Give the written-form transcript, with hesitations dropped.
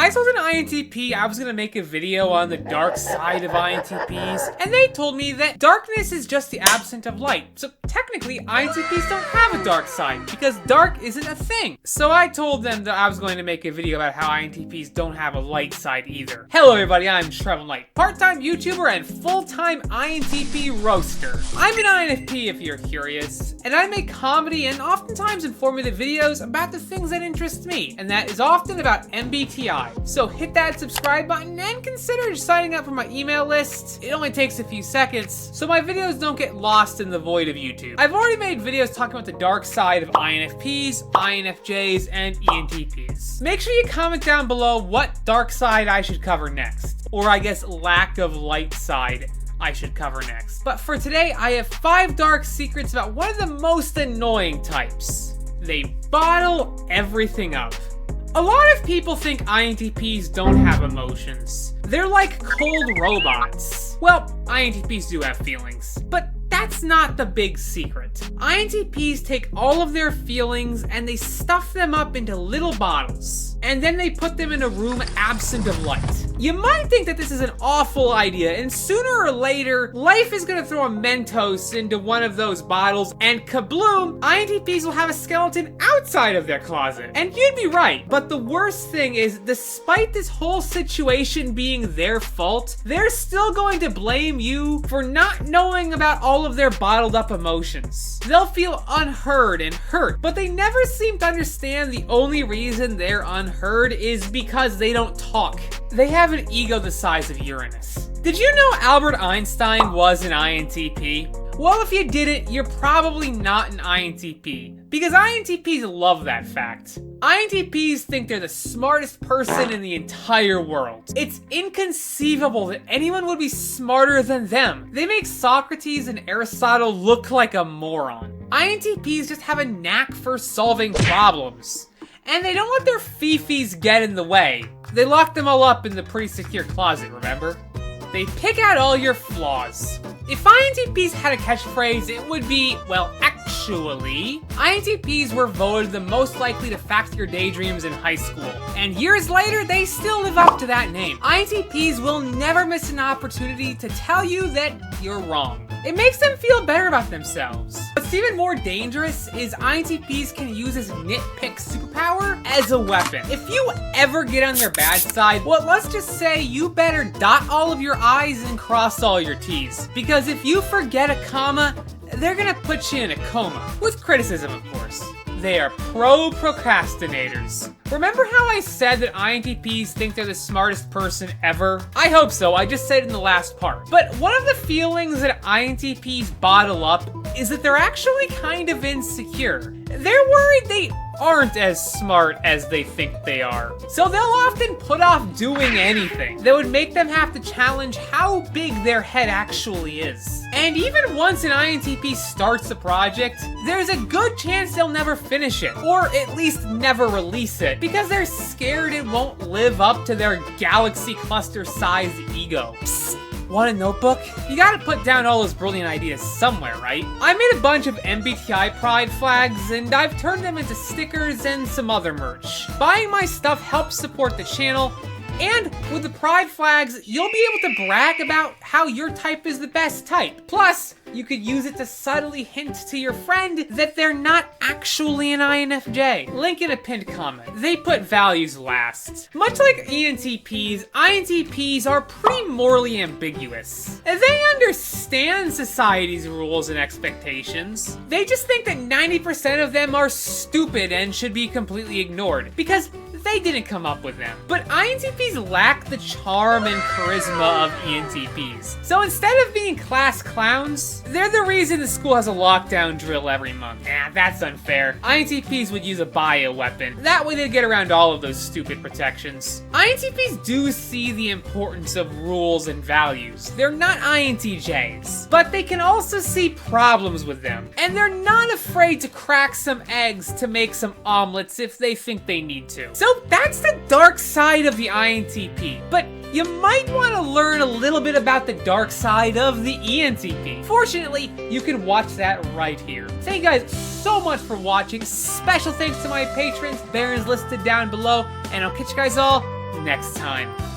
I told an INTP I was gonna make a video on the dark side of INTPs, and they told me that darkness is just the absence of light. So technically, INTPs don't have a dark side, because dark isn't a thing. So I told them that I was going to make a video about how INTPs don't have a light side either. Hello everybody, I'm TrebleKnight, part-time YouTuber and full-time INTP roaster. I'm an INFP if you're curious, and I make comedy and oftentimes informative videos about the things that interest me, and that is often about MBTI. So hit that subscribe button and consider signing up for my email list. It only takes a few seconds, so my videos don't get lost in the void of YouTube. I've already made videos talking about the dark side of INFPs, INFJs, and ENTPs. Make sure you comment down below what dark side I should cover next, or I guess lack of light side I should cover next. But for today, I have 5 dark secrets about one of the most annoying types. They bottle everything up. A lot of people think INTPs don't have emotions. They're like cold robots. Well, INTPs do have feelings, but that's not the big secret. INTPs take all of their feelings and they stuff them up into little bottles, and then they put them in a room absent of light. You might think that this is an awful idea, and sooner or later, life is gonna throw a Mentos into one of those bottles, and kabloom, INTPs will have a skeleton outside of their closet. And you'd be right, but the worst thing is, despite this whole situation being their fault, they're still going to blame you for not knowing about all of their bottled up emotions. They'll feel unheard and hurt, but they never seem to understand the only reason they're unheard is because they don't talk. They have an ego the size of Uranus. Did you know Albert Einstein was an INTP? Well, if you didn't, you're probably not an INTP, because INTPs love that fact. INTPs think they're the smartest person in the entire world. It's inconceivable that anyone would be smarter than them. They make Socrates and Aristotle look like a moron. INTPs just have a knack for solving problems. And they don't let their fifis get in the way. They lock them all up in the pretty secure closet, remember? They pick out all your flaws. If INTPs had a catchphrase, it would be, well, actually, INTPs were voted the most likely to fact your daydreams in high school. And years later, they still live up to that name. INTPs will never miss an opportunity to tell you that you're wrong. It makes them feel better about themselves. What's even more dangerous is INTPs can use this nitpick superpower as a weapon. If you ever get on their bad side, well, let's just say you better dot all of your I's and cross all your T's. Because if you forget a comma, they're gonna put you in a coma. With criticism, of course. They are pro-procrastinators. Remember how I said that INTPs think they're the smartest person ever? I hope so, I just said it in the last part. But one of the feelings that INTPs bottle up is that they're actually kind of insecure. They're worried they aren't as smart as they think they are. So they'll often put off doing anything that would make them have to challenge how big their head actually is. And even once an INTP starts a project, there's a good chance they'll never finish it, or at least never release it, because they're scared it won't live up to their galaxy cluster-sized ego. Psst. Want a notebook? You gotta put down all those brilliant ideas somewhere, right? I made a bunch of MBTI pride flags, and I've turned them into stickers and some other merch. Buying my stuff helps support the channel, and with the pride flags, you'll be able to brag about how your type is the best type. Plus, you could use it to subtly hint to your friend that they're not actually an INFJ. Link in a pinned comment. They put values last. Much like ENTPs, INTPs are pretty morally ambiguous. They understand society's rules and expectations. They just think that 90% of them are stupid and should be completely ignored, because they didn't come up with them. But INTPs lack the charm and charisma of ENTPs. So instead of being class clowns, they're the reason the school has a lockdown drill every month. That's unfair. INTPs would use a bioweapon. That way they'd get around all of those stupid protections. INTPs do see the importance of rules and values. They're not INTJs, but they can also see problems with them. And they're not afraid to crack some eggs to make some omelets if they think they need to. So that's the dark side of the INTP. But you might want to learn a little bit about the dark side of the ENTP. Fortunately, you can watch that right here. Thank you guys so much for watching. Special thanks to my patrons. Baron's listed down below. And I'll catch you guys all next time.